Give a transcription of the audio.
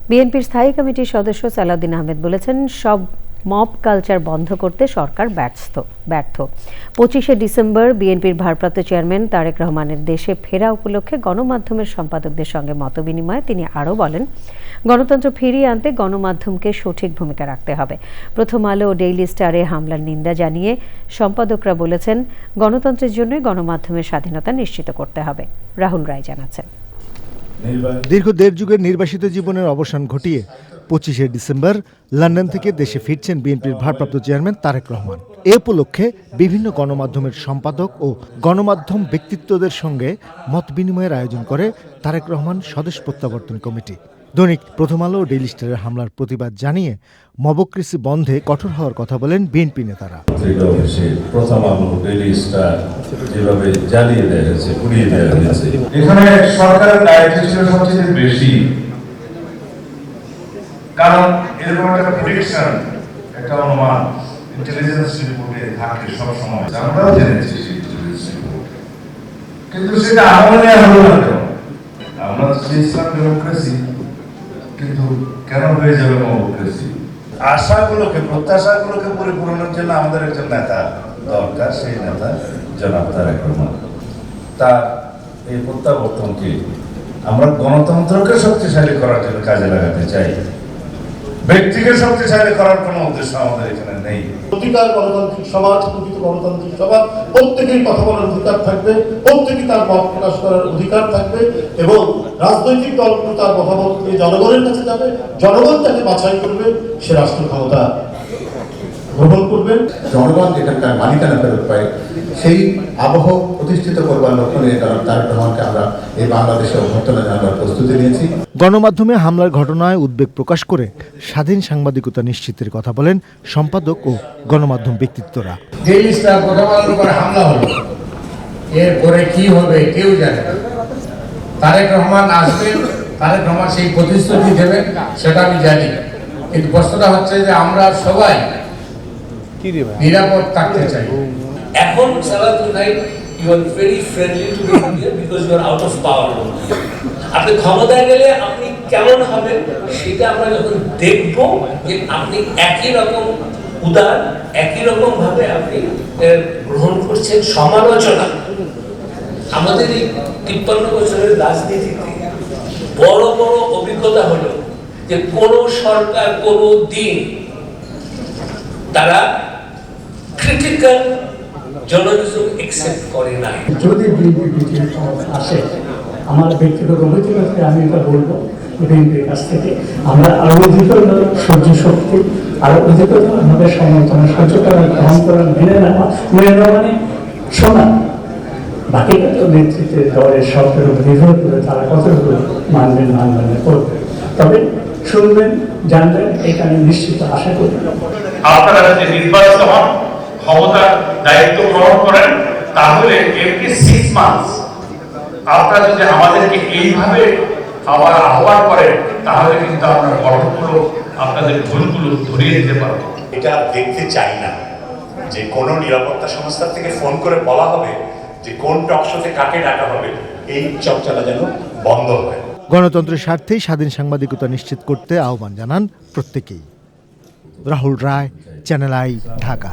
বিএনপির স্থায়ী কমিটির সদস্য সালাউদ্দিন আহমেদ বলেছেন, সব মব কালচার বন্ধ করতে সরকার ব্যর্থ। 25শে ডিসেম্বর বিএনপির ভারপ্রাপ্ত চেয়ারম্যান তারেক রহমানের দেশে ফেরা উপলক্ষে গণমাধ্যমের সম্পাদকদের সঙ্গে মতবিনিময়ে তিনি আরও বলেন, গণতন্ত্র ফিরিয়ে আনতে গণমাধ্যমকে সঠিক ভূমিকা রাখতে হবে। প্রথম আলো ও ডেইলি স্টারে হামলার নিন্দা জানিয়ে সম্পাদকরা বলেছেন, গণতন্ত্রের জন্যই গণমাধ্যমের স্বাধীনতা নিশ্চিত করতে হবে। রাহুল রায় জানাচ্ছেন, দীর্ঘ দেড় যুগের নির্বাসিত জীবনের অবসান ঘটিয়ে 25শে ডিসেম্বর লন্ডন থেকে দেশে ফিরছেন বিএনপির ভারপ্রাপ্ত চেয়ারম্যান তারেক রহমান। এ উপলক্ষে বিভিন্ন গণমাধ্যমের সম্পাদক ও গণমাধ্যম ব্যক্তিত্বদের সঙ্গে মত বিনিময়ের আয়োজন করে তারেক রহমান স্বদেশ প্রত্যাবর্তন কমিটি। দৈনিক প্রথম আলো ও ডেইলি স্টারের হামলার প্রতিবাদ জানিয়ে মবক্রেসি বন্ধে কঠোর হওয়ার কথা বলেন বিএনপি নেতারা। প্রথম আলো, ডেইলি স্টার যেভাবে জ্বালিয়ে দেওয়া হয়েছে, পুড়িয়ে দেওয়া হয়েছে, এখানে সরকারের দায়িত্ব ছিল সবচেয়ে বেশি। কারণ এরকম একটা প্রেডিকশন, একটা অনুমান ইন্টেলিজেন্স রিপোর্টে থাকে সবসময়, আমরাও জেনেছি ইন্টেলিজেন্স রিপোর্ট, কিন্তু সেটা আমলে হলো না কেন? আমরা চেয়েছিলাম ডেমোক্রেসি, কিন্তু কেন হয়ে যাবে ডেমোক্রেসি? আশাগুলোকে, প্রত্যাশাগুলোকে পরিপূরণের জন্য আমাদের একজন নেতা দরকার, সেই নেতা জনাব তারেক রহমান। তার এই প্রত্যাবর্তনকে আমরা গণতন্ত্রকে শক্তিশালী করার জন্য কাজে লাগাতে চাই, ব্যক্তিকে শক্তিশালী করার কোনো উদ্দেশ্য আমাদের এখানে নেই। অধিকার গণতান্ত্রিক সমাজ, প্রকৃত গণতান্ত্রিক সমাজ, প্রত্যেকেই কথা বলার অধিকার থাকবে, প্রত্যেকেই তার মত প্রকাশ করার অধিকার থাকবে এবং রাজনৈতিক দলগুলো তার মতামত নিয়ে জনগণের কাছে যাবে, জনগণ তাকে বাছাই করবে, সে রাষ্ট্র ক্ষমতা গ্রহণ করবেন। জনগণ যেখানকার মালিকানা ফেরত পায়, সেই আবহ প্রতিষ্ঠিত করবার লক্ষ্য নিয়ে তারেক রহমানকে আমরা এই বাংলাদেশে অভ্যর্থনা জানাবার প্রস্তুতি নিয়েছি। গণমাধ্যমে হামলার ঘটনায় উদ্বেগ প্রকাশ করে স্বাধীন সাংবাদিকতা নিশ্চিতের কথা বলেন সম্পাদক ও গণমাধ্যম ব্যক্তিত্বরা। ডেইলি স্টার প্রথম আলোর উপর হামলা হলো, এরপরে কি হবে কেউ জানে না। তারেক রহমান আসবেন, তারেক রহমান সেই প্রতিশ্রুতি দেবেন, সেটা আমি জানি, কিন্তু প্রশ্নটা হচ্ছে যে আমরা সবাই নিরাপদ থাকতে চাই। এখন সালাউদ্দিন ভাই, you are very friendly to be here because you are out of power. আপনি ক্ষমতায় গেলে আপনি কেমন হবেন সেটা আমরা যখন দেখব, যে আপনি একই রকম উদার, একই রকম ভাবে আপনি গ্রহণ করছেন সমালোচনা। আমাদের এই 53 বছরের রাজনীতিতে বড় বড় অভিজ্ঞতা হলো যে কোন সরকার কোন দিন তারা ক্রিটিক্যাল জার্নালিজম অ্যাকসেপ্ট করে না। যদি বিএনপি আসে, আমার ব্যক্তিগত অভিজ্ঞতা আমি এটা বলবো, বিএনপির কাছ থেকে আমরা আরো অধিক সহ্য শক্তি, আরো অধিকভাবে সমর্থন, সহ্য করা, গ্রহণ করা, মেনে নেওয়া মানে শোনা। বাকিটা তো নেতৃত্বের দলের সরকারের উপর নির্ভর করে তারা কতটুকু মানবেন করবে, তবে শুনবেন, জানবেন, এটা আমি নিশ্চিত আশা করি। আপনারা যদি নির্বাচিত হন, ক্ষমতার দায়িত্ব গ্রহণ করেন, তাহলে এমনি 6 মাস আপনারা যদি আমাদেরকে এইভাবে আবার আহ্বান করেন, তাহলে কিন্তু আমরা গঠনগুলো, আপনাদের ভুলগুলো ধরিয়ে দিতে পারবো। এটা দেখতে চাই না যে কোনো নিরাপত্তা সংস্থা থেকে ফোন করে বলা হবে যে কোন টকশোতে কাকে ডাকা হবে, এই চর্চাটা যেন বন্ধ হয়। গণতন্ত্রের স্বার্থেই স্বাধীন সাংবাদিকতা নিশ্চিত করতে আহ্বান জানান প্রত্যেকেই। রাহুল রায়, চ্যানেল আই, ঢাকা।